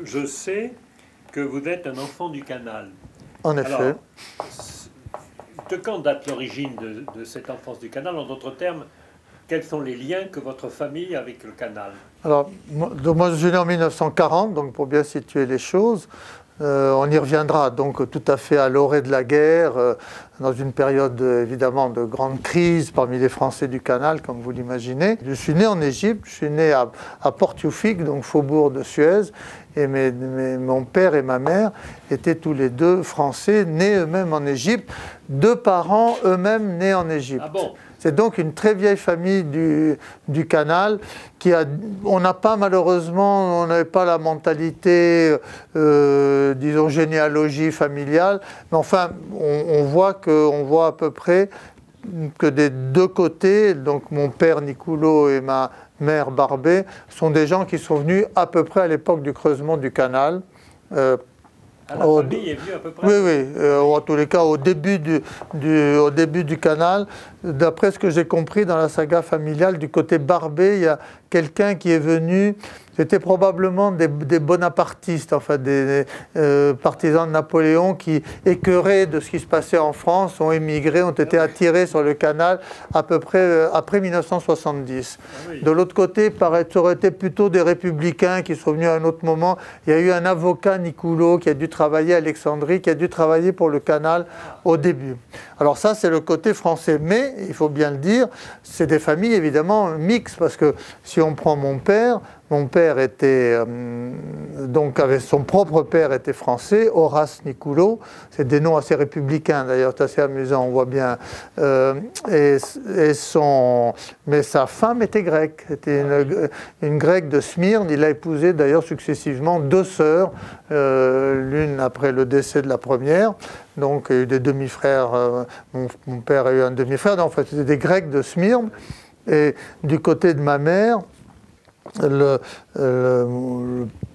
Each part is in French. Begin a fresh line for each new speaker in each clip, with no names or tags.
je sais que vous êtes un enfant du canal.
En effet.
Alors, de quand date l'origine de cette enfance du canal? En d'autres termes, quels sont les liens que votre famille a avec le canal?
Alors, moi je suis né en 1940, donc pour bien situer les choses, on y reviendra, donc tout à fait à l'orée de la guerre, dans une période évidemment de grande crise parmi les Français du canal, comme vous l'imaginez. Je suis né en Égypte, je suis né à Port Youfik, donc faubourg de Suez, et mon père et ma mère étaient tous les deux Français, nés eux-mêmes en Égypte, deux parents eux-mêmes nés en Égypte.
Ah bon?
C'est donc une très vieille famille du canal on n'a pas malheureusement, on n'avait pas la mentalité, disons, généalogie familiale, mais enfin, on voit à peu près que des deux côtés, donc mon père Nicoulot et ma mère Barbé, sont des gens qui sont venus à peu près à l'époque du creusement du canal.
La famille est venue à peu près?
Oui, en tous les cas, au début du canal, d'après ce que j'ai compris dans la saga familiale, du côté Barbé, il y a quelqu'un qui est venu, c'était probablement des bonapartistes, enfin des partisans de Napoléon qui, écœurés de ce qui se passait en France, ont émigré, ont été attirés sur le canal à peu près après 1970.
Oui.
De l'autre côté, ça aurait été plutôt des républicains qui sont venus à un autre moment. Il y a eu un avocat, Nicoulot, qui a dû travailler à Alexandrie, qui a dû travailler pour le canal au début. Alors ça, c'est le côté français. Mais, il faut bien le dire, c'est des familles évidemment mixtes, parce que si on prend mon père était, donc son propre père était français, Horace Nicoulot, c'est des noms assez républicains d'ailleurs, c'est assez amusant, on voit bien, mais sa femme était grecque, c'était une grecque de Smyrne, il a épousé d'ailleurs successivement deux sœurs, l'une après le décès de la première, donc il y a eu des demi-frères, mon père a eu un demi-frère, en fait c'était des Grecs de Smyrne, et du côté de ma mère,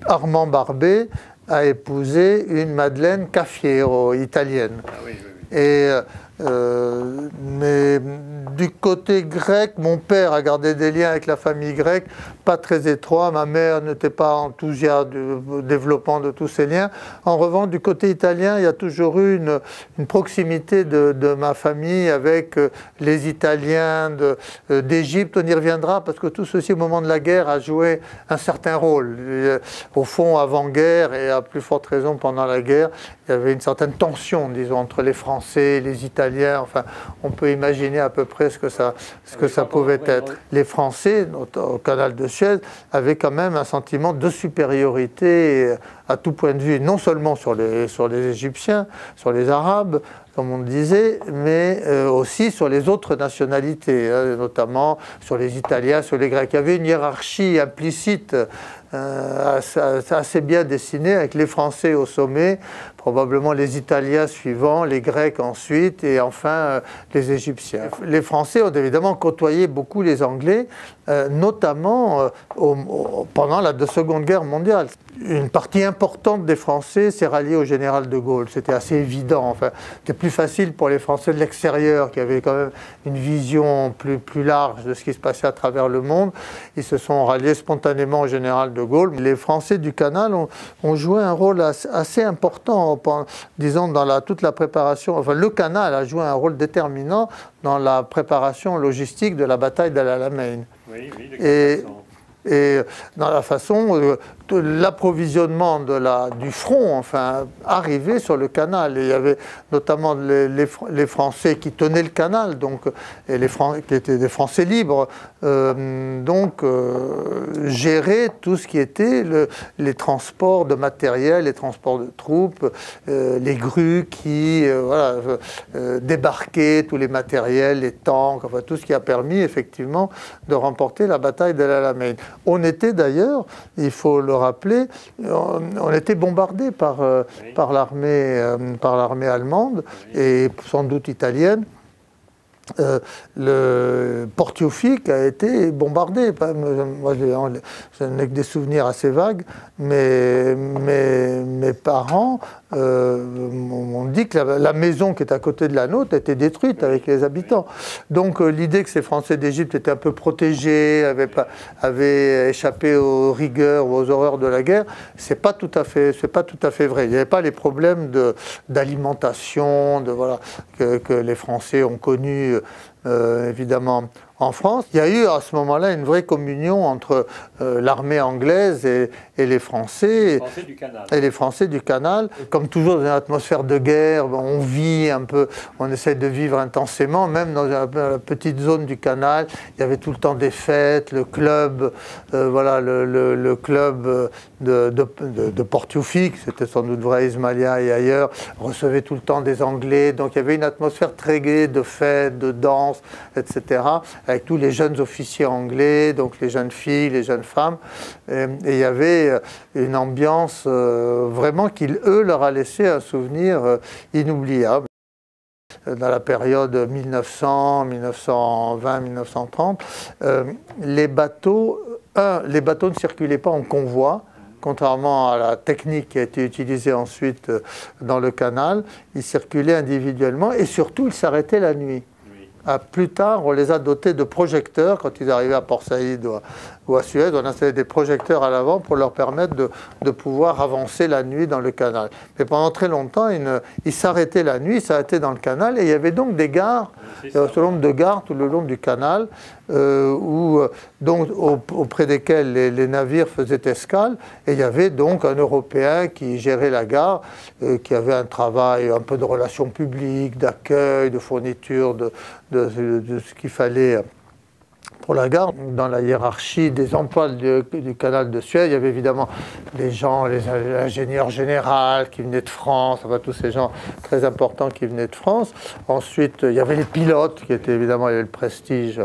Armand Barbé a épousé une Madeleine Cafiero, italienne.
Ah oui, oui, oui.
Et, mais du côté grec, mon père a gardé des liens avec la famille grecque, pas très étroits. Ma mère n'était pas enthousiaste du développement de tous ces liens. En revanche, du côté italien, il y a toujours eu une proximité de ma famille avec les Italiens d'Égypte. On y reviendra parce que tout ceci, au moment de la guerre, a joué un certain rôle. Au fond, avant-guerre et à plus forte raison pendant la guerre, il y avait une certaine tension, disons, entre les Français et les Italiens. Enfin, on peut imaginer à peu près ce que ça pouvait être. Les Français, au canal de Suez, avaient quand même un sentiment de supériorité à tout point de vue, non seulement sur les Égyptiens, sur les Arabes, comme on le disait, mais aussi sur les autres nationalités, notamment sur les Italiens, sur les Grecs. Il y avait une hiérarchie implicite assez bien dessinée, avec les Français au sommet, probablement les Italiens suivants, les Grecs ensuite, et enfin les Égyptiens. Les Français ont évidemment côtoyé beaucoup les Anglais, notamment pendant la Seconde Guerre mondiale. Une partie importante des Français s'est ralliée au général de Gaulle, c'était assez évident. Enfin, c'était plus facile pour les Français de l'extérieur, qui avaient quand même une vision plus large de ce qui se passait à travers le monde. Ils se sont ralliés spontanément au général de Gaulle. Les Français du canal ont joué un rôle assez important, disons, dans toute la préparation. Enfin, le canal a joué un rôle déterminant dans la préparation logistique de la bataille d'El Alamein.
Oui, oui, de quelle façon?
Et dans la façon, l'approvisionnement du front, enfin, arrivait sur le canal. Et il y avait notamment les Français qui tenaient le canal, donc, et qui étaient des Français libres, géraient tout ce qui était les transports de matériel, les transports de troupes, les grues qui débarquaient tous les matériels, les tanks, enfin tout ce qui a permis effectivement de remporter la bataille d'El Alamein. On était d'ailleurs, il faut le rappeler, on était bombardé par l'armée allemande et sans doute italienne. le Port-Youfik a été bombardé. Moi, je n'ai que des souvenirs assez vagues, mais mes parents m'ont dit que la maison qui est à côté de la nôtre a été détruite avec les habitants. Donc l'idée que ces Français d'Égypte étaient un peu protégés, avaient échappé aux rigueurs ou aux horreurs de la guerre, c'est pas tout à fait vrai. Il n'y avait pas les problèmes d'alimentation, voilà, que les Français ont connus évidemment en France. Il y a eu à ce moment-là une vraie communion entre l'armée anglaise et les Français. Et les Français du Canal. Comme toujours dans une atmosphère de guerre, on vit un peu, on essaie de vivre intensément, même dans la petite zone du Canal. Il y avait tout le temps des fêtes, le club, voilà, le club de Port-Youfik, c'était sans doute vrai à Ismaïlia et ailleurs, recevait tout le temps des Anglais. Donc il y avait une atmosphère très gaie de fêtes, de danse, etc. avec tous les jeunes officiers anglais, donc les jeunes filles, les jeunes femmes. Et il y avait une ambiance vraiment qui, eux, leur a laissé un souvenir inoubliable. Dans la période 1900, 1920, 1930, les bateaux ne circulaient pas en convoi, contrairement à la technique qui a été utilisée ensuite dans le canal. Ils circulaient individuellement et surtout ils s'arrêtaient la nuit. Plus tard, on les a dotés de projecteurs. Quand ils arrivaient à Port Saïd ou à Suez, on installait des projecteurs à l'avant pour leur permettre de pouvoir avancer la nuit dans le canal. Mais pendant très longtemps, ils s'arrêtaient la nuit, ils s'arrêtaient dans le canal, et il y avait donc des gares, un certain nombre de gares tout le long du canal, auprès desquelles les navires faisaient escale, et il y avait donc un Européen qui gérait la gare, qui avait un travail, un peu de relations publiques, d'accueil, de fourniture, de ce qu'il fallait pour la gare. Dans la hiérarchie des emplois du canal de Suez, il y avait évidemment les gens, l'ingénieur général qui venait de France, enfin tous ces gens très importants qui venaient de France. Ensuite, il y avait les pilotes, qui étaient évidemment, il y avait le prestige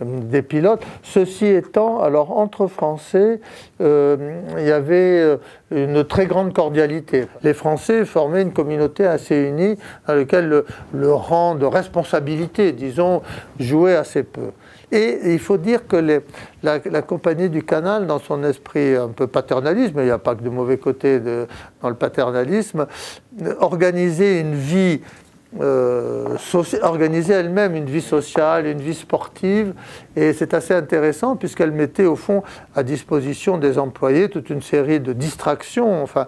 des pilotes. Ceci étant, alors entre Français, il y avait une très grande cordialité. Les Français formaient une communauté assez unie dans laquelle le rang de responsabilité, disons, jouait assez peu. Et il faut dire que la Compagnie du Canal, dans son esprit un peu paternaliste, mais il n'y a pas que de mauvais côté dans le paternalisme, organisait une vie organiser elle-même une vie sociale, une vie sportive, et c'est assez intéressant puisqu'elle mettait au fond à disposition des employés toute une série de distractions, enfin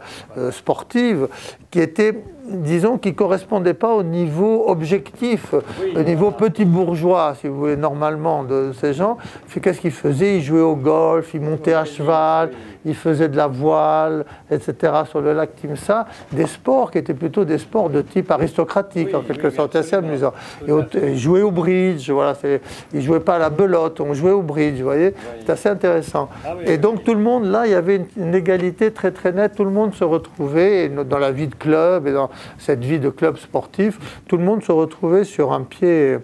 sportives, qui étaient, disons, qui ne correspondaient pas au niveau objectif, au niveau petit bourgeois, si vous voulez, normalement, de ces gens. Qu'est-ce qu'ils faisaient? Ils jouaient au golf, ils montaient à cheval, ils faisaient de la voile, etc. sur le lac Timsa, des sports qui étaient plutôt des sports de type aristocratique, en quelque sorte, assez amusant. Et ils jouaient au bridge, voilà, ils ne jouaient pas à la belote, on jouait au bridge, vous voyez, c'est assez intéressant. Et donc tout le monde, là, il y avait une égalité très très nette, tout le monde se retrouvait, et dans la vie de club et dans cette vie de club sportif, tout le monde se retrouvait sur un pied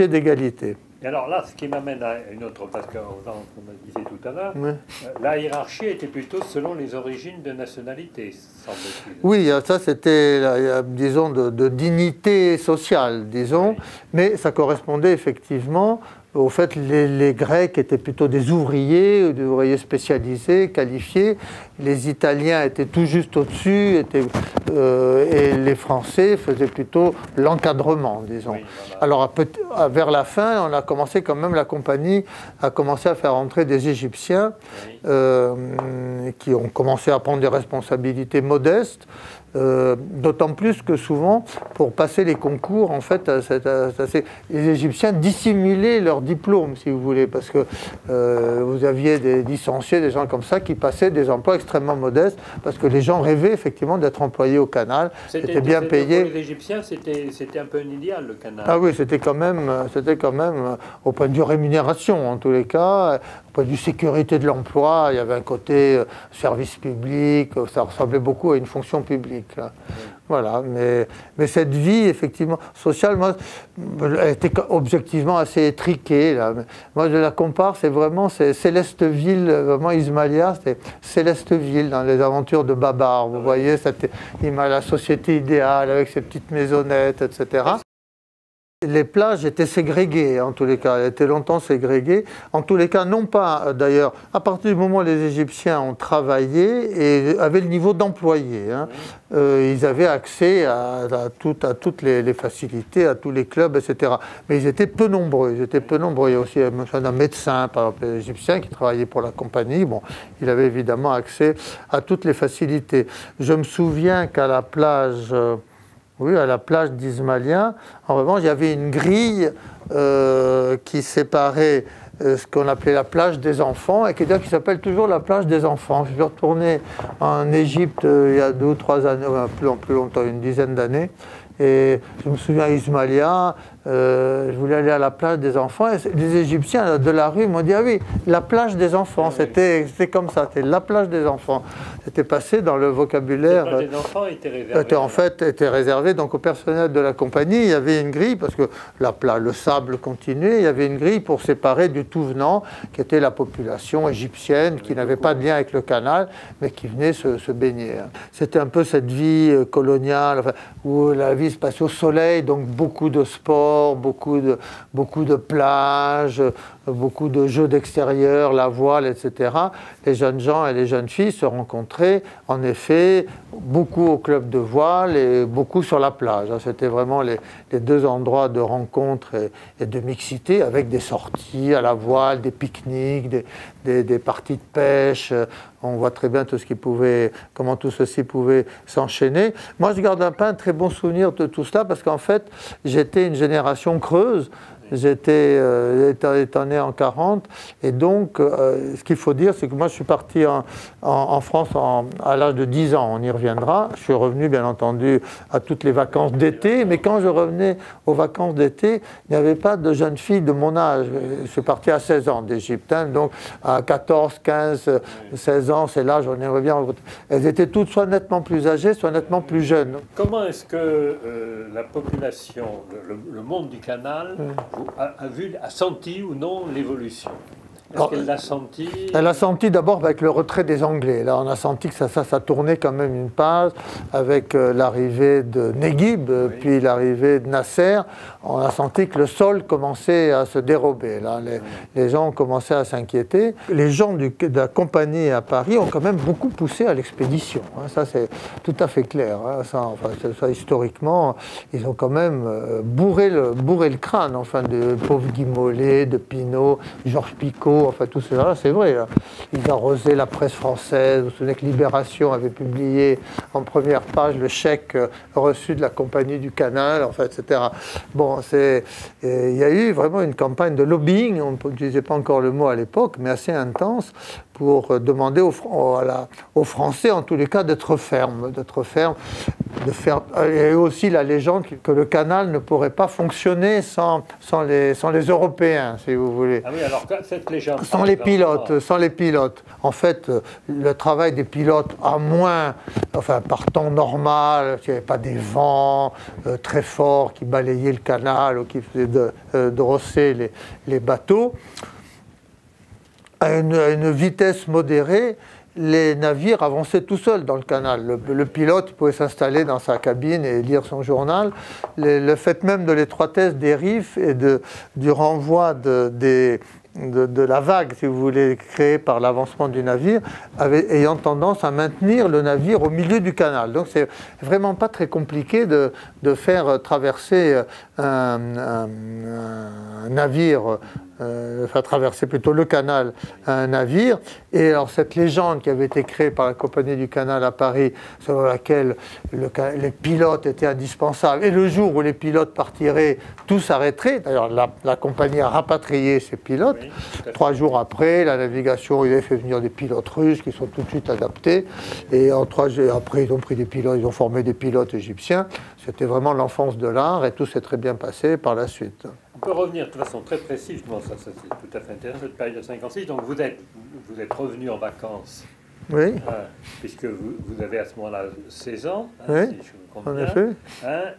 d'égalité.
Et alors là, ce qui m'amène à une autre, parce qu'on disait tout à l'heure, la hiérarchie était plutôt selon les origines de nationalité, semble-t-il.
Oui, ça c'était, disons, de dignité sociale, disons, mais ça correspondait effectivement au fait que les Grecs étaient plutôt des ouvriers spécialisés, qualifiés. Les Italiens étaient tout juste au-dessus, et les Français faisaient plutôt l'encadrement, disons. Oui, voilà. Alors, vers la fin, on a commencé quand même, la compagnie a commencé à faire entrer des Égyptiens qui ont commencé à prendre des responsabilités modestes. D'autant plus que souvent, pour passer les concours, en fait, les Égyptiens dissimulaient leur diplôme, si vous voulez, parce que vous aviez des licenciés, des gens comme ça, qui passaient des emplois extrêmement modestes, parce que les gens rêvaient effectivement d'être employés au canal, c'était bien payé.
Pour les Égyptiens, c'était un peu un idéal, le canal.
Ah oui, c'était quand même, au point de vue rémunération, en tous les cas, au point de vue sécurité de l'emploi, il y avait un côté service public, ça ressemblait beaucoup à une fonction publique. Là. Voilà, mais cette vie, effectivement, sociale, moi, elle était objectivement assez étriquée. Là. Moi, je la compare, c'est Célesteville, vraiment Ismaïlia, c'est Célesteville dans les aventures de Babar. Vous voyez, la société idéale avec ses petites maisonnettes, etc. Les plages étaient ségrégées, en tous les cas, elles étaient longtemps ségrégées. En tous les cas, non pas, d'ailleurs, à partir du moment où les Égyptiens ont travaillé et avaient le niveau d'employés, hein, ils avaient accès à toutes les facilités, à tous les clubs, etc. Mais ils étaient peu nombreux, Il y a aussi un médecin, par exemple, égyptien, qui travaillait pour la compagnie. Bon, il avait évidemment accès à toutes les facilités. Je me souviens qu'à la plage... Oui, à la plage d'Ismaïlia, en revanche, il y avait une grille qui séparait ce qu'on appelait la plage des enfants et qui s'appelle toujours la plage des enfants. Je suis retourné en Égypte il y a 2 ou 3 années, plus longtemps, une dizaine d'années. Et je me souviens à Ismaïlia, je voulais aller à la plage des enfants. Et les Égyptiens de la rue m'ont dit « Ah oui, la plage des enfants, c'était comme ça, c'était la plage des enfants ». C'était passé dans le vocabulaire.
La plage des enfants était réservée.
En fait, était réservé donc au personnel de la compagnie. Il y avait une grille, parce que le sable continuait, il y avait une grille pour séparer du tout venant, qui était la population égyptienne, qui n'avait pas de lien avec le canal, mais qui venait se baigner. C'était un peu cette vie coloniale, enfin, où la vie se passait au soleil, donc beaucoup de sport, beaucoup de plages, beaucoup de jeux d'extérieur, la voile, etc. Les jeunes gens et les jeunes filles se rencontraient, en effet, beaucoup au club de voile et beaucoup sur la plage. C'était vraiment les 2 endroits de rencontre et de mixité, avec des sorties à la voile, des pique-niques, des parties de pêche. On voit très bien comment tout ceci pouvait s'enchaîner. Moi, je garde un très bon souvenir de tout cela, parce qu'en fait, j'étais une génération creuse. J'étais étant né en 40, et donc ce qu'il faut dire, c'est que moi je suis parti en France à l'âge de 10 ans, on y reviendra. Je suis revenu bien entendu à toutes les vacances d'été, mais quand je revenais aux vacances d'été, il n'y avait pas de jeunes filles de mon âge. Je suis parti à 16 ans d'Égypte, hein, donc à 14, 15, 16 ans, c'est l'âge où on y revient. Elles étaient toutes soit nettement plus âgées, soit nettement plus jeunes.
Comment est-ce que la population, le monde du canal, a senti ou non l'évolution? Est-ce qu'elle l'a senti?
Elle a senti d'abord avec le retrait des Anglais. Là, on a senti que ça tournait quand même une page avec l'arrivée de Neguib, puis l'arrivée de Nasser. On a senti que le sol commençait à se dérober. Là, les gens ont commencé à s'inquiéter. Les gens de la compagnie à Paris ont quand même beaucoup poussé à l'expédition. Hein. Ça, c'est tout à fait clair. Hein. Ça, historiquement, ils ont quand même bourré le crâne, enfin, de pauvre Guy Mollet, de Pinault, Georges Picot. Enfin, tout cela, c'est vrai. Là. Ils arrosaient la presse française. Vous vous souvenez que Libération avait publié en première page le chèque reçu de la Compagnie du Canal, enfin, etc. Bon, il y a eu vraiment une campagne de lobbying, on n'utilisait pas encore le mot à l'époque, mais assez intense, pour demander aux Français, en tous les cas, d'être fermes, et aussi la légende que le canal ne pourrait pas fonctionner sans les Européens, si vous voulez.
Ah oui, alors cette légende...
Sans les pilotes. En fait, le travail des pilotes, à moins, enfin, par temps normal, s'il n'y avait pas des vents très forts qui balayaient le canal ou qui faisaient drosser les bateaux, à une vitesse modérée, les navires avançaient tout seuls dans le canal. Le pilote pouvait s'installer dans sa cabine et lire son journal. Le fait même de l'étroitesse des rives et du renvoi de la vague, si vous voulez, créée par l'avancement du navire, ayant tendance à maintenir le navire au milieu du canal. Donc c'est vraiment pas très compliqué de faire traverser un navire, faire traverser plutôt le canal à un navire. Et alors cette légende qui avait été créée par la Compagnie du Canal à Paris, selon laquelle les pilotes étaient indispensables, et le jour où les pilotes partiraient, tout s'arrêterait. D'ailleurs, la compagnie a rapatrié ses pilotes. Oui, 3 jours après, la navigation, il avait fait venir des pilotes russes qui sont tout de suite adaptés. Et en 3 jours après, ils ont pris des pilotes, ils ont formé des pilotes égyptiens. C'était vraiment l'enfance de l'art et tout s'est très bien passé par la suite.
On peut revenir de façon très précise, bon, ça c'est tout à fait intéressant, cette période de 56. Donc vous êtes revenu en vacances,
oui.
Puisque vous avez à ce moment-là 16 ans,
oui,
si je me compte
en
bien.
effet.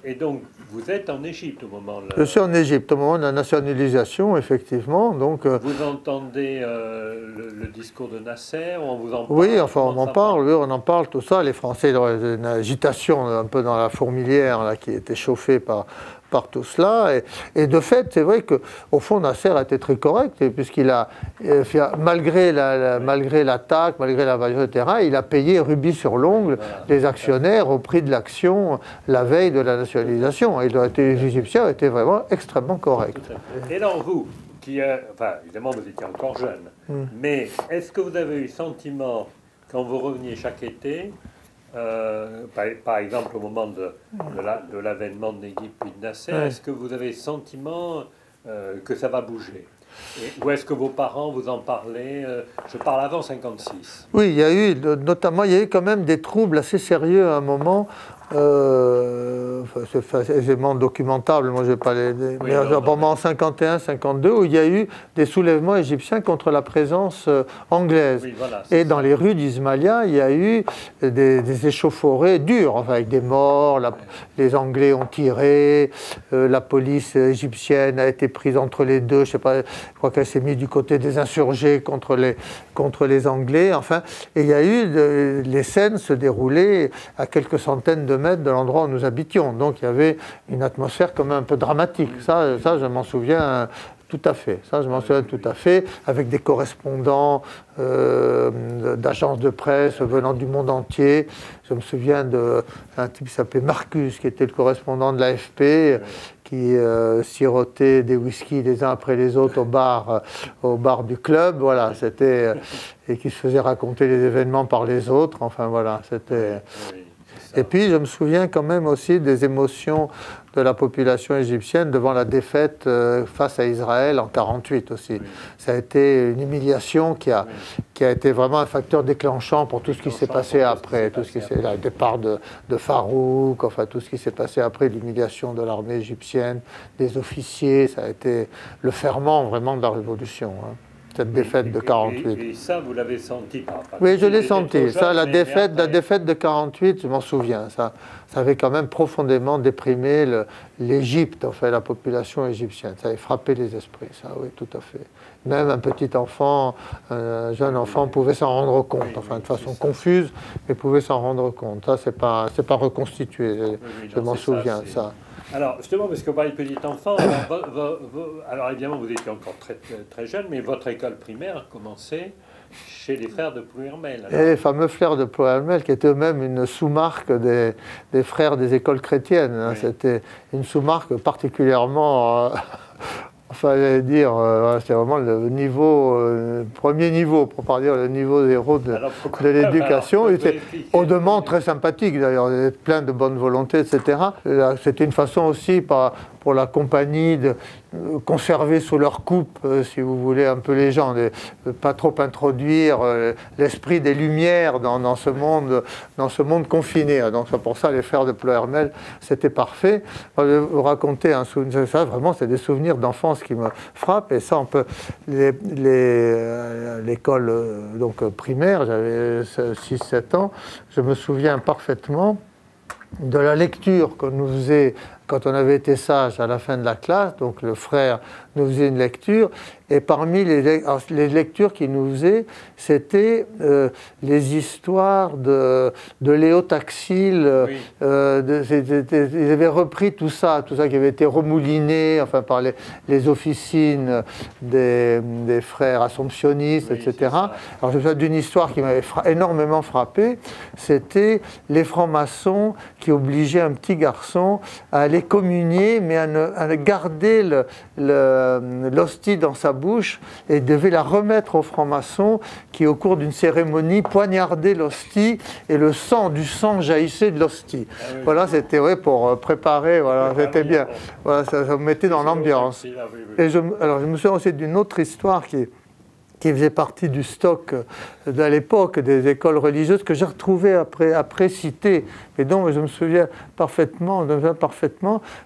Et donc vous êtes en Égypte au moment-là.
Je suis en Égypte au moment de la nationalisation, effectivement. Donc,
vous entendez le discours de Nasser, on vous en parle?
Oui, enfin on en parle, oui, on en parle, tout ça. Les Français, il y a une agitation un peu dans la fourmilière là, qui était chauffée par par tout cela. Et de fait, c'est vrai qu'au fond, Nasser a été très correct, puisqu'il a, malgré l'attaque, malgré l'invasion, etc., il a payé rubis sur l'ongle les actionnaires au prix de l'action la veille de la nationalisation. Et les Égyptiens ont été vraiment extrêmement corrects.
Et alors vous, enfin, évidemment, vous étiez encore jeune, mais est-ce que vous avez eu le sentiment, quand vous reveniez chaque été, par exemple au moment de l'avènement de l'Égypte puis de Nasser, est-ce que vous avez le sentiment que ça va bouger? Ou est-ce que vos parents vous en parlaient? Je parle avant 56.
Oui, il y a eu, notamment, il y a eu quand même des troubles assez sérieux à un moment. C'est aisément documentable, moi je vais pas les... mais en 51, 52, où il y a eu des soulèvements égyptiens contre la présence anglaise.
Oui, voilà,
et dans les rues d'Ismaïlia, il y a eu des échauffourées dures, enfin, avec des morts, les Anglais ont tiré, la police égyptienne a été prise entre les deux, je sais pas, je crois qu'elle s'est mise du côté des insurgés contre les Anglais, enfin, et il y a eu, les scènes se déroulaient à quelques centaines de mètres de l'endroit où nous habitions. Donc il y avait une atmosphère quand même un peu dramatique. Ça je m'en souviens tout à fait. Ça, je m'en souviens tout à fait, avec des correspondants d'agences de presse venant du monde entier. Je me souviens d'un type qui s'appelait Marcus, qui était le correspondant de l'AFP, qui sirotait des whisky les uns après les autres au bar du club. Voilà, c'était... et qui se faisait raconter les événements par les autres. Enfin, voilà, c'était... Et puis, je me souviens quand même aussi des émotions de la population égyptienne devant la défaite face à Israël en 1948 aussi. Oui. Ça a été une humiliation qui a été vraiment un facteur déclenchant pour tout ce qui s'est passé après, tout ce qui s'est, le départ de Farouk, enfin tout ce qui s'est passé après, l'humiliation de l'armée égyptienne, des officiers, ça a été le ferment vraiment de la révolution. Hein. Cette défaite de 48.
Et ça, vous l'avez senti?
Oui, je l'ai senti. Ça, la défaite de 48, je m'en souviens. Ça avait quand même profondément déprimé l'Égypte, enfin la population égyptienne. Ça avait frappé les esprits, ça, oui, tout à fait. Même un petit enfant, un jeune enfant pouvait s'en rendre compte, enfin de façon confuse, mais pouvait s'en rendre compte. Ça, c'est pas reconstitué. Je m'en souviens, ça.
Alors, justement, parce qu'on parlait de petit enfant, alors évidemment, vous étiez encore très, très jeune, mais votre école primaire a commencé chez les frères de Plouermel.
Et les fameux frères de Plouermel, qui étaient eux-mêmes une sous-marque des frères des écoles chrétiennes. Hein. Oui. C'était une sous-marque particulièrement... Enfin, j'allais dire, c'est vraiment le niveau, premier niveau, pour pas dire le niveau zéro de l'éducation. Il était au demeurant très sympathique, d'ailleurs, plein de bonne volonté, etc. C'était une façon aussi, pour la compagnie, de conserver sous leur coupe, si vous voulez, un peu les gens, de pas trop introduire l'esprit des Lumières dans ce monde confiné. Donc c'est pour ça les frères de Plouermel, c'était parfait. Je vais vous raconter un souvenir, ça vraiment c'est des souvenirs d'enfance qui me frappent, et ça on peut... L'école donc primaire, j'avais 6-7 ans, je me souviens parfaitement de la lecture qu'on nous faisait quand on avait été sage à la fin de la classe. Donc le frère nous faisait une lecture, et parmi les lectures qu'il nous faisait, c'était les histoires de Léo Taxil. Oui. Ils avaient repris tout ça qui avait été remouliné, enfin par les officines des frères assomptionnistes, oui, etc. Alors je me souviens d'une histoire qui m'avait énormément frappé, c'était les francs-maçons qui obligeaient un petit garçon à aller communier, mais à garder l'hostie dans sa bouche, et devait la remettre aux francs-maçons qui, au cours d'une cérémonie, poignardaient l'hostie, et du sang jaillissait de l'hostie. Ah oui, voilà, c'était pour préparer, voilà, c'était bien. Voilà, ça me mettait dans l'ambiance. Et alors, je me souviens aussi d'une autre histoire qui faisait partie du stock de l'époque des écoles religieuses, que j'ai retrouvé après cité, et dont je me souviens parfaitement,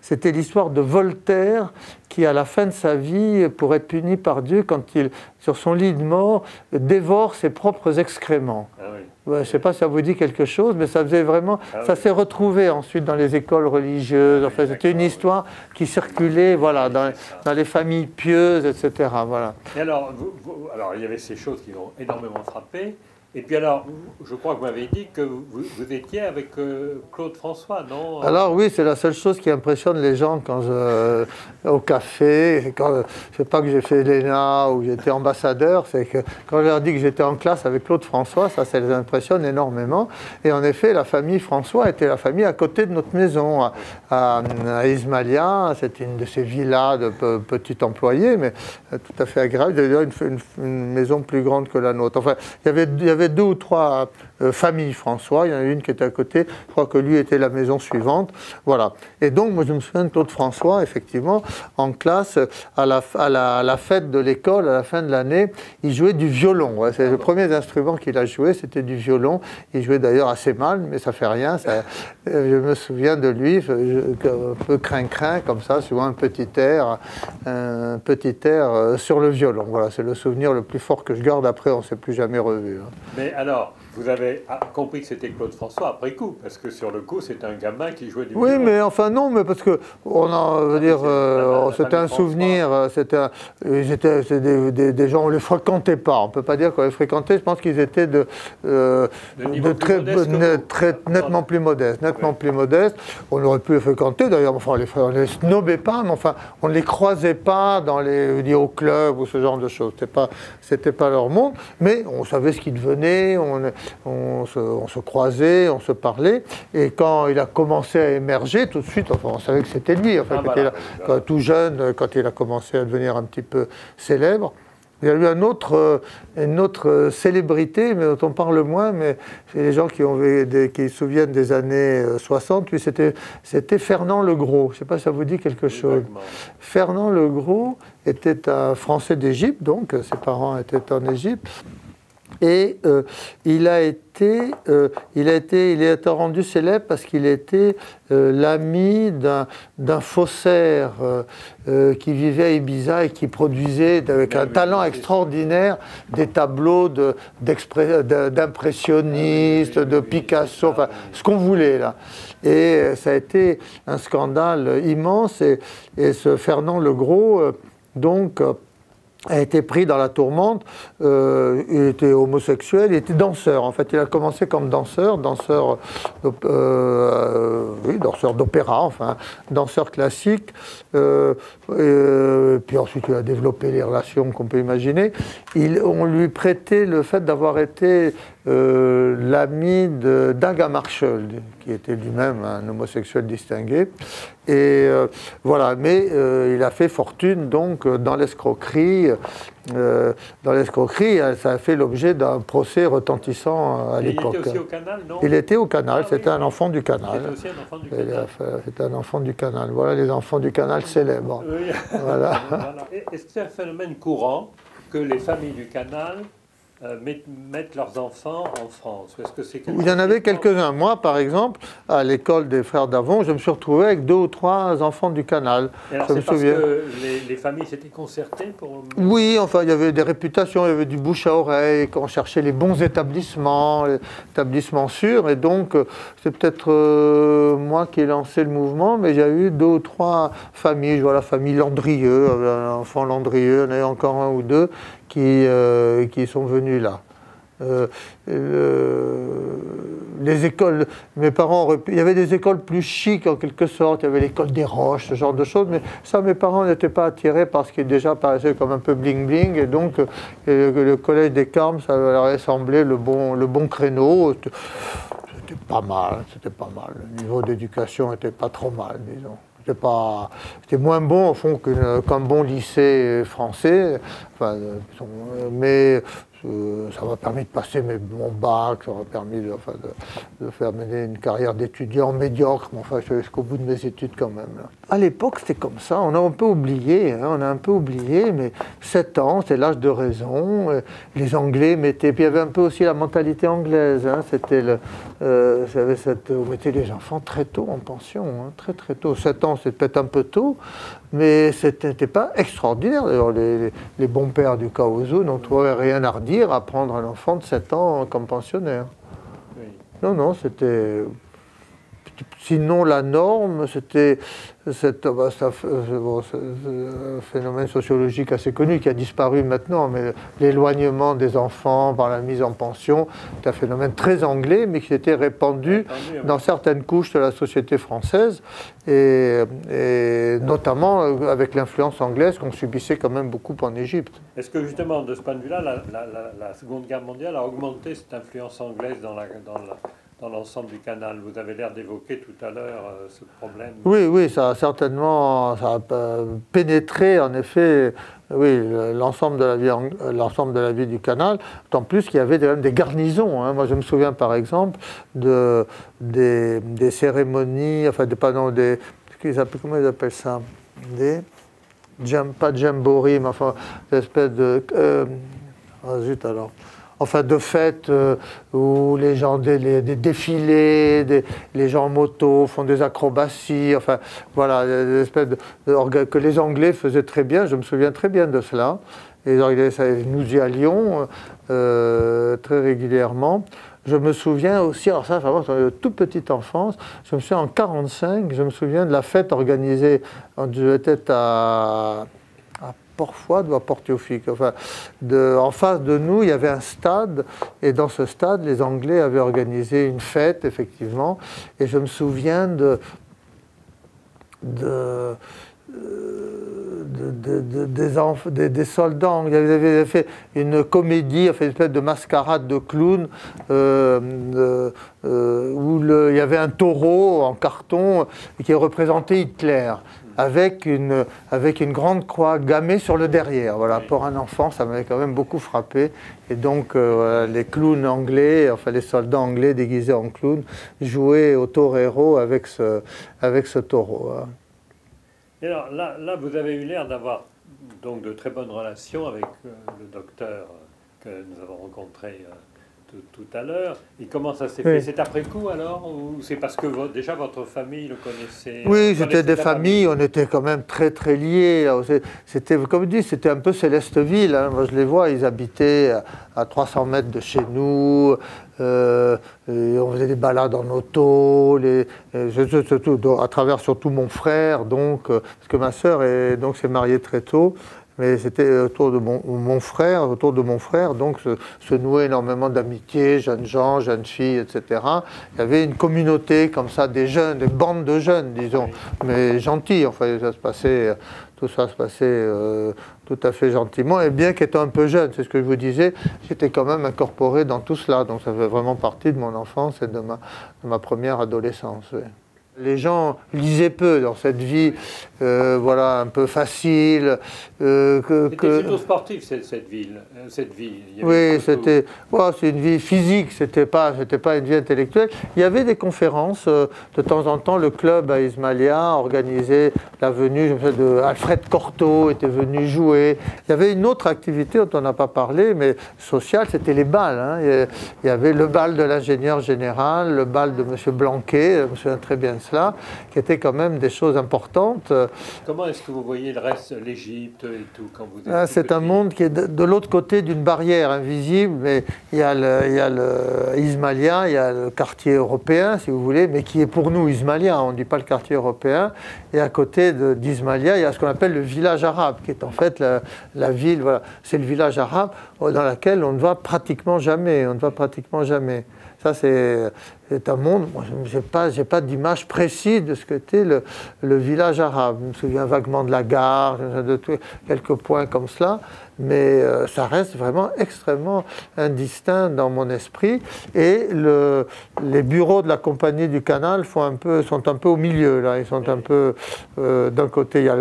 c'était l'histoire de Voltaire, qui à la fin de sa vie, pour être puni par Dieu, quand il, sur son lit de mort, dévore ses propres excréments. Ah oui. Ouais, je ne sais pas si ça vous dit quelque chose, mais ça faisait vraiment... ça s'est retrouvé ensuite dans les écoles religieuses. Enfin, c'était une histoire qui circulait, voilà, dans les familles pieuses, etc. Voilà.
Et alors, alors, il y avait ces choses qui m'ont énormément frappé, Et puis alors, je crois que vous m'avez dit que vous étiez avec Claude François, non?
Alors oui, c'est la seule chose qui impressionne les gens quand au café, quand, je sais pas que j'ai fait l'ENA ou j'étais ambassadeur, c'est que quand je leur dis que j'étais en classe avec Claude François, ça les impressionne énormément. Et en effet, la famille François était la famille à côté de notre maison, à Ismaïlia. C'était une de ces villas de petits employés, mais tout à fait agréable. D'ailleurs, une maison plus grande que la nôtre. Enfin, il y avait 2 ou 3 familles François. Il y en a une qui était à côté. Je crois que lui était la maison suivante. Voilà. Et donc, moi, je me souviens de Claude François, effectivement, en classe, à la fête de l'école, à la fin de l'année, il jouait du violon. Ouais, c'est le premier instrument qu'il a joué, c'était du violon. Il jouait d'ailleurs assez mal, mais ça fait rien. Je me souviens de lui, un peu crin-crin, comme ça, souvent un petit air sur le violon. Voilà, c'est le souvenir le plus fort que je garde. Après, on ne s'est plus jamais revu. Hein.
Mais alors, vous avez compris que c'était Claude François après coup, parce que sur le coup, c'était un gamin qui jouait du violon.
Oui, mais enfin non, mais parce que c'était un souvenir, c'était des gens, on ne les fréquentait pas. On ne peut pas dire qu'on les fréquentait. Je pense qu'ils étaient nettement plus modestes, plus modestes. On aurait pu les fréquenter. D'ailleurs, enfin, on les snobait pas, mais enfin, on ne les croisait pas dans au club ou ce genre de choses. C'était pas leur monde, mais on savait ce qu'ils devenaient. On se croisait, on se parlait, et quand il a commencé à émerger, tout de suite, enfin, on savait que c'était lui. Enfin, tout jeune, quand il a commencé à devenir un petit peu célèbre. Il y a eu une autre célébrité, mais dont on parle moins, mais c'est les gens qui se souviennent des années 60. Lui, c'était Fernand Legros. Je ne sais pas si ça vous dit quelque chose. Fernand Legros était un Français d'Égypte, donc ses parents étaient en Égypte. Et il est rendu célèbre parce qu'il était l'ami d'un faussaire qui vivait à Ibiza et qui produisait avec un talent extraordinaire des tableaux d'impressionnistes, de Picasso, enfin ce qu'on voulait là. Et ça a été un scandale immense et ce Fernand Legros, donc a été pris dans la tourmente. Il était homosexuel, il était danseur. En fait, il a commencé comme danseur d'opéra, enfin, danseur classique. Puis ensuite, il a développé les relations qu'on peut imaginer. On lui prêtait le fait d'avoir été l'ami d'Aga Marshall, qui était lui-même un homosexuel distingué. Et voilà, mais il a fait fortune donc dans l'escroquerie. Ça a fait l'objet d'un procès retentissant à l'époque.
Il était aussi au Canal, non?
Il était au Canal, c'était un enfant du Canal.
C'était aussi un enfant du Canal.
C'était un enfant du Canal. Voilà les enfants du Canal célèbres.
Oui.
Voilà.
Est-ce que c'est un phénomène courant que les familles du Canal mettent leurs enfants en France? Est-ce que c'est
Il y en avait quelques-uns. Moi, par exemple, à l'école des frères Davon, je me suis retrouvé avec 2 ou 3 enfants du Canal.
Alors c'est parce que les familles s'étaient concertées pour...
Oui, enfin, il y avait des réputations, il y avait du bouche à oreille, on cherchait les bons établissements, les établissements sûrs, et donc c'est peut-être moi qui ai lancé le mouvement, mais il y a eu 2 ou 3 familles. Je vois la famille Landrieux, un enfant Landrieux, il y en a eu encore 1 ou 2 qui sont venus là. Les écoles, mes parents, il y avait des écoles plus chics en quelque sorte, il y avait l'école des Roches, ce genre de choses, mais ça, mes parents n'étaient pas attirés parce qu'il déjà paraissait comme un peu bling-bling, et donc le collège des Carmes, ça leur avait semblé le bon créneau. C'était pas mal. Le niveau d'éducation n'était pas trop mal, disons. C'était moins bon au fond qu'un bon lycée français, enfin, mais ça m'a permis de passer mon bac, ça m'a permis de faire mener une carrière d'étudiant médiocre, mais enfin je suis allé jusqu'au bout de mes études quand même. Là. À l'époque c'était comme ça, on a un peu oublié, mais 7 ans c'est l'âge de raison, les Anglais mettaient, puis il y avait un peu aussi la mentalité anglaise, on mettait les enfants très tôt en pension, très tôt, 7 ans c'est peut-être un peu tôt, mais ce n'était pas extraordinaire. D'ailleurs, les bons pères du Kaohsiung n'ont trouvé rien à redire à prendre un enfant de 7 ans comme pensionnaire. Oui. Non, c'était sinon la norme, c'était un phénomène sociologique assez connu qui a disparu maintenant, mais l'éloignement des enfants par la mise en pension, c'est un phénomène très anglais, mais qui s'était répandu dans certaines couches de la société française, et notamment avec l'influence anglaise qu'on subissait quand même beaucoup en Égypte.
Est-ce que justement, de ce point de vue-là, la Seconde Guerre mondiale a augmenté cette influence anglaise dans l'ensemble du canal? Vous avez l'air d'évoquer tout à l'heure ce problème.
Oui, oui, ça a certainement pénétré, en effet, oui, l'ensemble de la vie du canal, tant plus qu'il y avait même des garnisons. Hein. Moi, je me souviens, par exemple, des cérémonies, enfin, comment ils appellent ça? Pas jamboree, mais enfin, des espèces de... zut alors. Enfin, de fêtes où les gens, des défilés, les gens en moto font des acrobaties, enfin, voilà, des espèces que les Anglais faisaient très bien, je me souviens très bien de cela. Et nous y allions très régulièrement. Je me souviens aussi, alors ça, vraiment, dans une toute petite enfance, je me souviens en 1945, je me souviens de la fête organisée, je étais à Port-Fouad ou à Port-Théophile. Enfin, en face de nous, il y avait un stade, et dans ce stade, les Anglais avaient organisé une fête, effectivement, et je me souviens des soldats anglais. Ils avaient fait une comédie, enfin une espèce de mascarade de clown, où il y avait un taureau en carton qui représentait Hitler. Avec une grande croix gammée sur le derrière. Voilà, pour un enfant, ça m'avait quand même beaucoup frappé. Et donc, les clowns anglais, enfin les soldats anglais déguisés en clowns, jouaient au torero avec ce taureau.
Et alors, là, vous avez eu l'air d'avoir donc de très bonnes relations avec le docteur que nous avons rencontré tout à l'heure. Et comment ça s'est fait? C'est après coup alors? Ou c'est parce que déjà votre famille le connaissait?
Oui, c'était des familles, on était quand même très très liés. C'était, comme je dis, c'était un peu Célesteville. Hein. Moi je les vois, ils habitaient à 300 mètres de chez nous. Et on faisait des balades en auto, à travers surtout mon frère, donc, parce que ma sœur s'est mariée très tôt. Mais c'était autour de mon frère, donc se nouait énormément d'amitié, jeunes gens, jeunes filles, etc. Il y avait une communauté comme ça, des jeunes, des bandes de jeunes, disons, mais gentils. Enfin, tout ça se passait tout à fait gentiment. Et bien qu'étant un peu jeune, c'est ce que je vous disais, j'étais quand même incorporé dans tout cela. Donc ça fait vraiment partie de mon enfance et de ma première adolescence. Oui. Les gens lisaient peu dans cette vie, voilà, un peu facile.
C'était plutôt sportif cette vie.
Oui, c'est une vie physique, c'était pas une vie intellectuelle. Il y avait des conférences, de temps en temps, le club à Ismaïlia organisait la venue de Alfred Cortot, était venu jouer. Il y avait une autre activité dont on n'a pas parlé, mais sociale, c'était les balles. Hein. Il y avait le bal de l'ingénieur général, le bal de M. Blanquet, je me souviens très bien de cela, qui étaient quand même des choses importantes.
Comment est-ce que vous voyez le reste, l'Égypte et tout, quand vous êtes
c'est un monde qui est de l'autre côté d'une barrière invisible, mais il y a Ismaïlia, il y a le quartier européen, si vous voulez, mais qui est pour nous Ismaïlia, on ne dit pas le quartier européen, et à côté d'Ismaïlia, il y a ce qu'on appelle le village arabe, qui est en fait la ville, voilà, c'est le village arabe dans lequel on ne va pratiquement jamais, Ça, c'est un monde, moi, je n'ai pas d'image précise de ce qu'était le village arabe. Je me souviens vaguement de la gare, de quelques points comme cela, mais ça reste vraiment extrêmement indistinct dans mon esprit. Et les bureaux de la Compagnie du Canal sont un peu au milieu, là. Ils sont un peu, d'un côté, il y a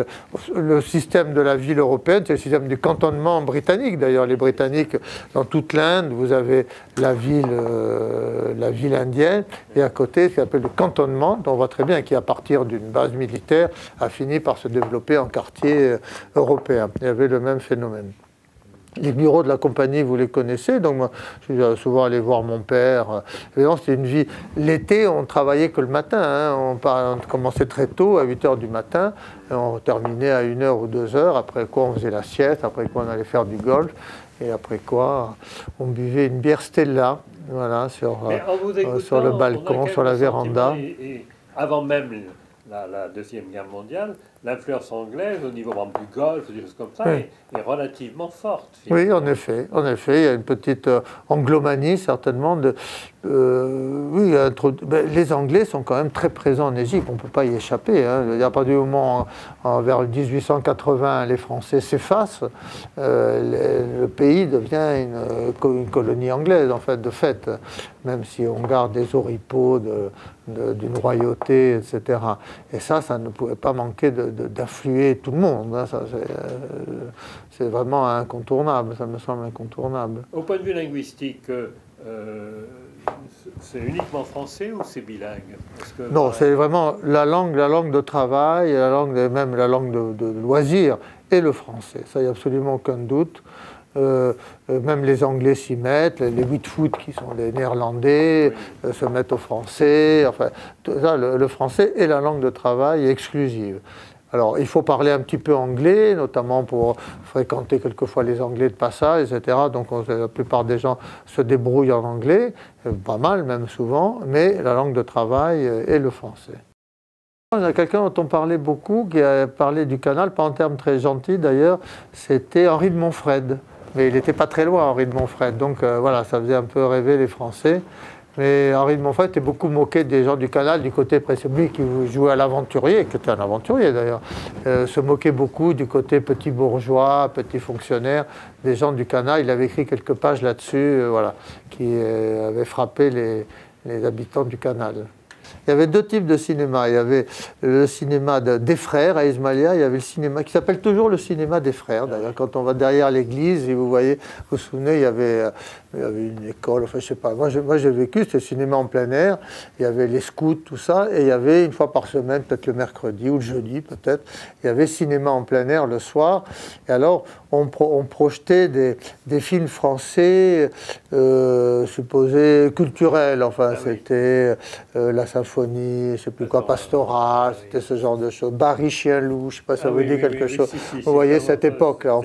le système de la ville européenne, c'est le système du cantonnement britannique. D'ailleurs, les Britanniques, dans toute l'Inde, vous avez la ville indienne, et à côté, ce qu'on appelle le cantonnement, dont on voit très bien, qui, à partir d'une base militaire, a fini par se développer en quartier européen. Il y avait le même phénomène. Les bureaux de la compagnie, vous les connaissez, donc moi, je suis souvent allé voir mon père. Évidemment, c'était une vie... L'été, on travaillait que le matin, hein. On commençait très tôt, à 8 h du matin, et on terminait à 1 h ou 2 h, après quoi on faisait la sieste, après quoi on allait faire du golf, et après quoi on buvait une bière Stella, voilà, sur le balcon, sur la véranda.
avant même la Deuxième Guerre mondiale, l'influence anglaise au niveau du Golfe, des choses comme ça,
oui.
est relativement forte.
Finalement. Oui, en effet, il y a une petite anglomanie certainement. Oui, les Anglais sont quand même très présents en Égypte, on ne peut pas y échapper. Hein. Il n'y a pas du moment, vers 1880, les Français s'effacent, le pays devient une colonie anglaise, en fait, de fait, même si on garde des oripeaux d'une royauté, etc. Et ça ne pouvait pas manquer d'influer tout le monde. Hein. C'est vraiment incontournable, ça me semble incontournable.
Au point de vue linguistique, c'est uniquement français ou c'est bilingue?
Non, c'est vraiment la langue de travail, même la langue de loisir et le français. Ça, il n'y a absolument aucun doute. Même les Anglais s'y mettent, les Huitfoot qui sont des Néerlandais oui. Se mettent au français. Enfin, ça, le français est la langue de travail exclusive. Alors, il faut parler un petit peu anglais, notamment pour fréquenter quelquefois les Anglais de passage, etc. Donc, la plupart des gens se débrouillent en anglais, pas mal même souvent, mais la langue de travail est le français. Il y a quelqu'un dont on parlait beaucoup, qui a parlé du canal, pas en termes très gentils d'ailleurs, c'était Henri de Montfred. Mais il n'était pas très loin, Henri de Montfred. Donc voilà, ça faisait un peu rêver les Français. Mais Henri de Montfred était beaucoup moqué des gens du canal, du côté lui qui jouait à l'aventurier, qui était un aventurier d'ailleurs, se moquait beaucoup du côté petit bourgeois, petit fonctionnaire, des gens du canal. Il avait écrit quelques pages là-dessus, voilà, qui avaient frappé les habitants du canal. Il y avait deux types de cinéma. Il y avait le cinéma des frères à Ismaïlia, il y avait le cinéma qui s'appelle toujours le cinéma des frères. D'ailleurs, quand on va derrière l'église, et vous voyez, vous vous souvenez, il y avait une école, enfin je sais pas. Moi j'ai vécu, c'était le cinéma en plein air. Il y avait les scouts, tout ça, et il y avait une fois par semaine, peut-être le mercredi ou le jeudi, peut-être, il y avait cinéma en plein air le soir. Et alors on projetait des films français supposés culturels. Enfin, c'était la symphonie, je ne sais plus quoi, Pastorat, c'était ce genre de choses. Barry Chien-Loup, je ne sais pas si ça vous dit quelque chose. Vous voyez cette époque, là,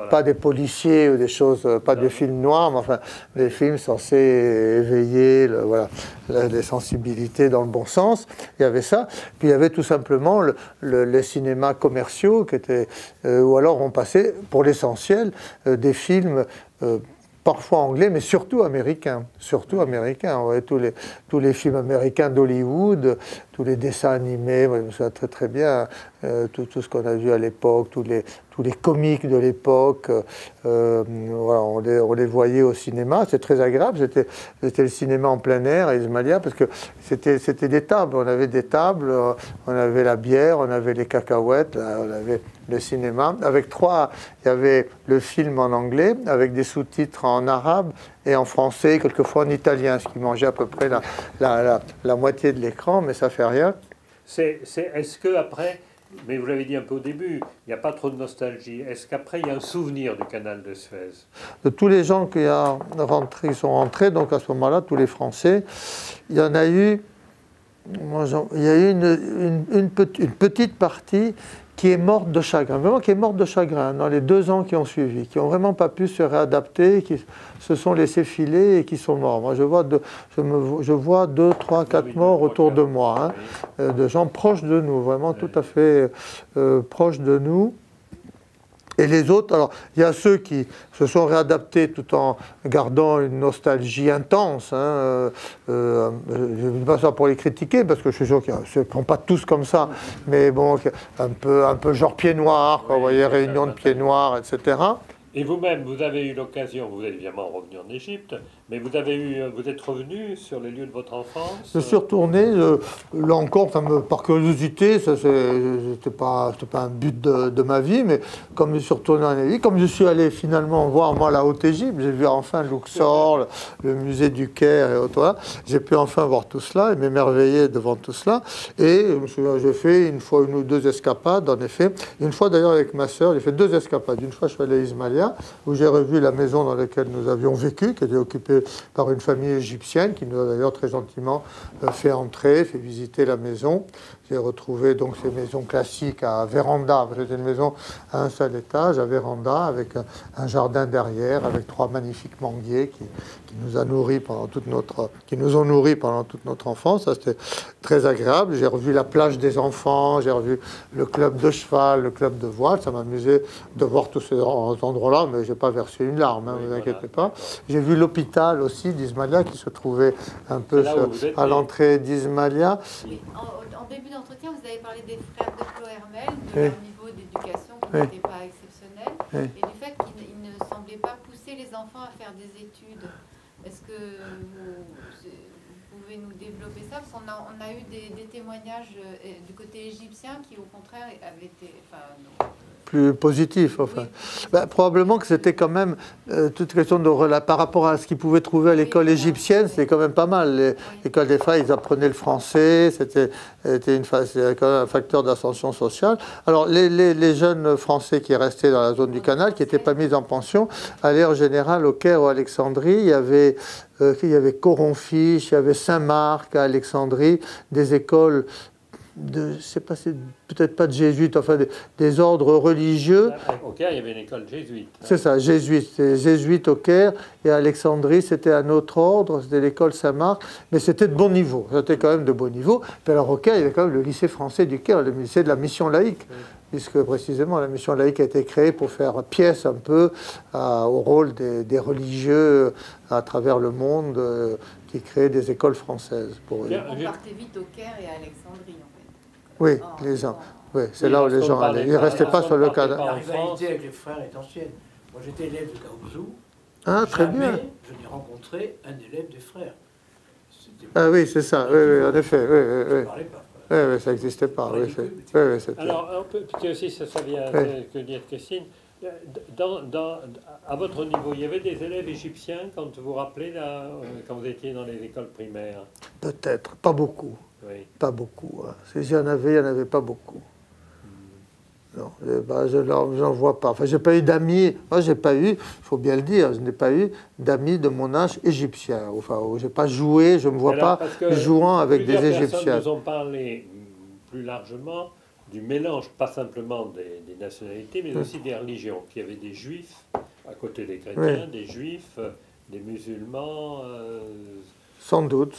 pas des policiers ou des choses, pas des films noirs, mais enfin des films censés éveiller voilà, les sensibilités dans le bon sens. Il y avait ça. Puis il y avait tout simplement les cinémas commerciaux qui étaient, ou alors on passait pour l'essentiel des films parfois anglais, mais surtout américains. Surtout américains. On voyait tous les films américains d'Hollywood, tous les dessins animés, moi, je me souviens très très bien, tout ce qu'on a vu à l'époque, tous les comiques de l'époque, voilà, on les voyait au cinéma. C'était très agréable. C'était le cinéma en plein air à Ismaïlia, parce que c'était des tables. On avait des tables, on avait la bière, on avait les cacahuètes, là, on avait le cinéma. Il y avait le film en anglais, avec des sous-titres en arabe et en français, quelquefois en italien, ce qui mangeait à peu près la moitié de l'écran, mais ça fait rien.
Est-ce qu'après, mais vous l'avez dit un peu au début, il n'y a pas trop de nostalgie, est-ce qu'après il y a un souvenir du canal de Suez?
De tous les gens qui sont rentrés, donc à ce moment-là, tous les Français, il y en a eu, il y a eu une petite partie qui est morte de chagrin, vraiment qui est morte de chagrin dans les 2 ans qui ont suivi, qui n'ont vraiment pas pu se réadapter, qui se sont laissés filer et qui sont morts. Moi, je vois 2, 3, 4 morts autour de moi, hein, de gens proches de nous, vraiment tout à fait proches de nous. Et les autres, alors il y a ceux qui se sont réadaptés tout en gardant une nostalgie intense. Hein, je ne dis pas ça pour les critiquer, parce que je suis sûr qu'ils ne se font pas tous comme ça, mais bon, un peu genre pieds noirs, vous voyez, réunion de pieds noirs, etc.
Et vous-même, vous avez eu l'occasion, vous êtes évidemment revenu en Égypte, mais vous êtes revenu sur les lieux de votre enfance?
Je suis retourné, là encore, par curiosité, c'était pas un but de ma vie, mais comme je suis retourné en Égypte, comme je suis allé finalement voir, moi, la Haute-Égypte, j'ai vu enfin Luxor, le musée du Caire et autres, j'ai pu enfin voir tout cela et m'émerveiller devant tout cela. Et j'ai fait une ou 2 escapades, en effet. Une fois d'ailleurs avec ma sœur, j'ai fait 2 escapades. Une fois, je suis allé à Ismaïlia, où j'ai revu la maison dans laquelle nous avions vécu, qui était occupée par une famille égyptienne, qui nous a d'ailleurs très gentiment fait entrer, fait visiter la maison. J'ai retrouvé donc ces maisons classiques à véranda. C'était une maison à un seul étage, à véranda, avec un jardin derrière, avec 3 magnifiques manguiers qui nous a nourris pendant qui nous ont nourris pendant toute notre enfance. Ça, c'était très agréable. J'ai revu la plage des enfants, j'ai revu le club de cheval, le club de voile. Ça m'amusait de voir tous ces endroits-là, mais j'ai pas versé une larme, hein,
Oui,
vous
voilà,
inquiétez pas. J'ai vu l'hôpital aussi d'Ismaïlia qui se trouvait un peu à l'entrée d'Ismaïlia.
Oui. En début d'entretien, vous avez parlé des frères de Plohermel, de leur niveau d'éducation qui n'était pas exceptionnel, et du fait qu'ils ne semblaient pas pousser les enfants à faire des études. Est-ce que vous pouvez nous développer ça? Parce qu'on a eu des témoignages du côté égyptien qui, au contraire, avaient été...
Plus positif, enfin. Oui. Ben, probablement que c'était quand même toute question de par rapport à ce qu'ils pouvaient trouver à l'école égyptienne, c'était quand même pas mal. L'école des frères, ils apprenaient le français, c'était quand même un facteur d'ascension sociale. Alors les jeunes Français qui restaient dans la zone du canal, qui n'étaient pas mis en pension, allaient en général au Caire ou à Alexandrie. Il y avait Coronfiche, il y avait Saint-Marc à Alexandrie, des écoles peut-être pas de jésuites, enfin des ordres religieux.
Au Caire, il y avait une école jésuite.
C'est ça, jésuite. C'est jésuite au Caire, et à Alexandrie, c'était un autre ordre, c'était l'école Saint-Marc, mais c'était de bon niveau. C'était quand même de bon niveau. Puis alors au Caire, il y avait quand même le lycée français du Caire, le lycée de la mission laïque, puisque précisément la mission laïque a été créée pour faire pièce un peu au rôle des religieux à travers le monde qui créaient des écoles françaises.
On partait vite au Caire et à Alexandrie.
Oui, les gens. Oui, c'est là où les gens allaient. Ils ne restaient pas sur le cadre.
La rivalité avec les frères est ancienne. Moi, j'étais élève de Kaouzou.
Ah, très bien.
Je n'ai rencontré un élève des frères.
Ah oui, c'est ça. Oui, en effet. Oui, ça n'existait pas.
Alors, aussi, ça vient que dire Christine. À votre niveau, il y avait des élèves égyptiens, quand vous vous rappelez, là, quand vous étiez dans les écoles primaires?
Peut-être, pas beaucoup.
Oui.
Pas beaucoup. Hein. S'il y en avait pas beaucoup. Non, je n'en vois pas. Enfin, j'ai pas eu d'amis. Moi, j'ai pas eu, il faut bien le dire, je n'ai pas eu d'amis de mon âge égyptien. Enfin, j'ai pas joué, je me vois pas jouant avec des Égyptiens.
Nous ont parlé plus largement du mélange, pas simplement des nationalités, mais aussi des religions. Qu'il y avait des juifs à côté des chrétiens, des juifs, des musulmans.
Sans doute,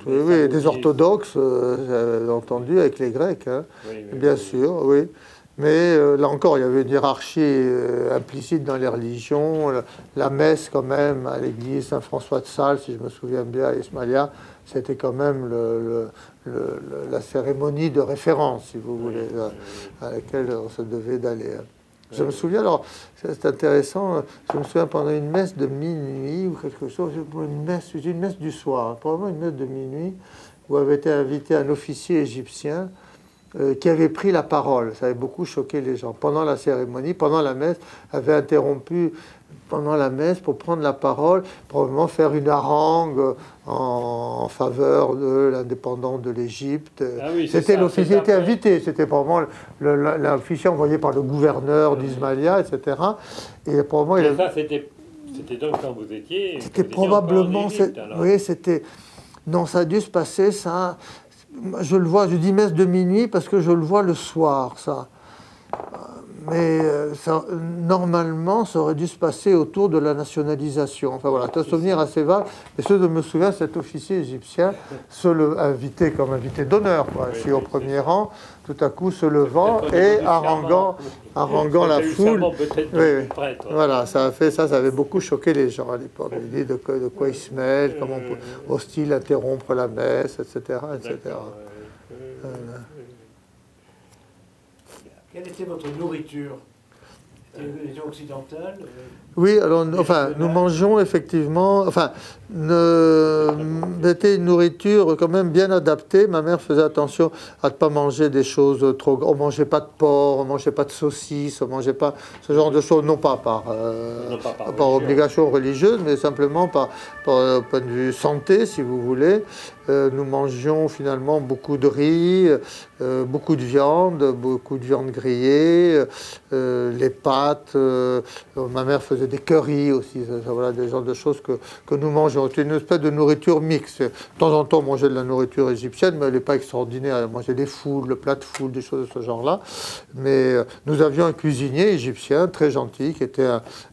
oui, des orthodoxes, j'ai entendu, avec les Grecs, hein. Bien sûr, oui. Mais là encore, il y avait une hiérarchie implicite dans les religions. La messe, quand même, à l'église Saint-François de Sales, si je me souviens bien, à Ismaïlia, c'était quand même la cérémonie de référence, si vous voulez, à laquelle on se devait d'aller. Je me souviens, alors, c'est intéressant, je me souviens pendant une messe de minuit ou quelque chose, une messe du soir, probablement une messe de minuit, où avait été invité un officier égyptien qui avait pris la parole. Ça avait beaucoup choqué les gens. Pendant la cérémonie, pendant la messe, avait interrompu pendant la messe pour prendre la parole, probablement faire une harangue en faveur de l'indépendance de l'Égypte.
Ah oui,
c'était l'officier était invité, c'était probablement l'officier envoyé par le gouverneur d'Ismaïlia, etc. Et probablement
ça, c'était donc quand vous étiez.
C'était probablement. Oui, c'était. Non, ça a dû se passer, ça. Je le vois, je dis messe de minuit parce que je le vois le soir, ça. Mais normalement, ça aurait dû se passer autour de la nationalisation. Enfin voilà, c'est un souvenir assez vague. Et ce dont je me souviens, cet officier égyptien, invité comme invité d'honneur, assis au premier rang, tout à coup se levant et haranguant la foule. Voilà, ça avait beaucoup choqué les gens à l'époque. Il dit de quoi il se mêle, comment ose-t-il interrompre la messe, etc. etc.
Quelle était votre nourriture? Les occidentales?
Oui, alors, nous mangeons effectivement, c'était une nourriture quand même bien adaptée. Ma mère faisait attention à ne pas manger des choses trop... On ne mangeait pas de porc, on ne mangeait pas de saucisses, on ne mangeait pas ce genre de choses, non pas par obligation religieuse, mais simplement par point de vue santé, si vous voulez. Nous mangions finalement beaucoup de riz, beaucoup de viande grillée, les pâtes, pâtes. Ma mère faisait des currys aussi. Voilà, des genres de choses que nous mangeons. C'était une espèce de nourriture mixte. De temps en temps, on mangeait de la nourriture égyptienne, mais elle n'est pas extraordinaire. Elle mangeait des foules, le plat de foules, des choses de ce genre-là. Mais nous avions un cuisinier égyptien très gentil, qui était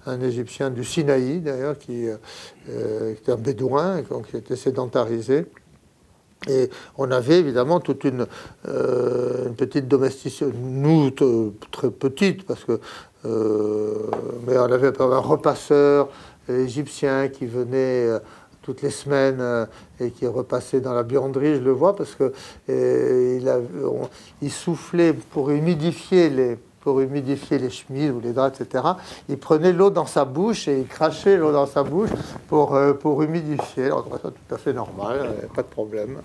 un Égyptien du Sinaï, d'ailleurs, qui était un bédouin, donc qui était sédentarisé. Et on avait évidemment toute une petite domestication, nous très petite, parce que mais on avait un repasseur égyptien qui venait toutes les semaines et qui repassait dans la buanderie, je le vois, parce que il soufflait pour humidifier les chemises ou les draps, etc. Il prenait l'eau dans sa bouche et il crachait l'eau dans sa bouche pour humidifier. Alors, ça, tout à fait normal, pas de problème.